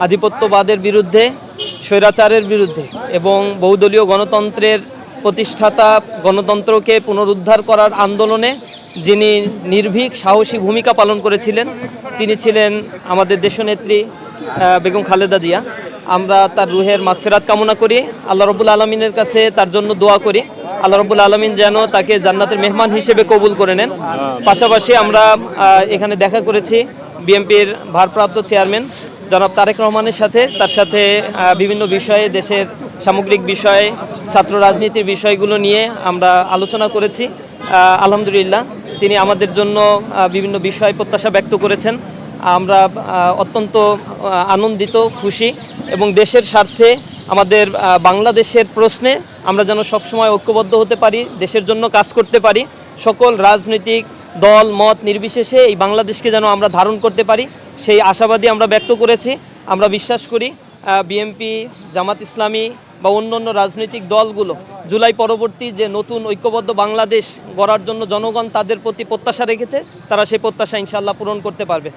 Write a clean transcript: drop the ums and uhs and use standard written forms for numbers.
আধিপত্যবাদের বিরুদ্ধে, স্বৈরাচারের বিরুদ্ধে এবং বহুদলীয় গণতন্ত্রের প্রতিষ্ঠাতা গণতন্ত্রকে পুনরুদ্ধার করার আন্দোলনে যিনি নির্ভীক সাহসী ভূমিকা পালন করেছিলেন তিনি ছিলেন আমাদের দেশনেত্রী বেগম খালেদা জিয়া। আমরা তার রুহের মাগফিরাত কামনা করি, আল্লাহ রাব্বুল আলামিনের কাছে তার জন্য দোয়া করি, আল্লাহ রাব্বুল আলামিন যেন তাকে জান্নাতের মেহমান হিসেবে কবুল করে নেন। পাশাপাশি আমরা এখানে দেখা করেছি বিএনপির ভারপ্রাপ্ত চেয়ারম্যান জনাব তারেক রহমানের সাথে, তার সাথে বিভিন্ন বিষয়ে, দেশের সামগ্রিক বিষয়ে, ছাত্র রাজনীতির বিষয়গুলো নিয়ে আমরা আলোচনা করেছি। আলহামদুলিল্লাহ তিনি আমাদের জন্য বিভিন্ন বিষয় প্রত্যাশা ব্যক্ত করেছেন। আমরা অত্যন্ত আনন্দিত, খুশি এবং দেশের স্বার্থে আমাদের বাংলাদেশের প্রশ্নে আমরা যেন সবসময় ঐক্যবদ্ধ হতে পারি, দেশের জন্য কাজ করতে পারি, সকল রাজনৈতিক দল মত নির্বিশেষে এই বাংলাদেশকে যেন আমরা ধারণ করতে পারি সেই আশাবাদী আমরা ব্যক্ত করেছি। আমরা বিশ্বাস করি বিএনপি, জামাত ইসলামী বা অন্যান্য রাজনৈতিক দলগুলো জুলাই পরবর্তী যে নতুন ঐক্যবদ্ধ বাংলাদেশ গড়ার জন্য জনগণ তাদের প্রতি প্রত্যাশা রেখেছে, তারা সেই প্রত্যাশা ইনশাআল্লাহ পূরণ করতে পারবে।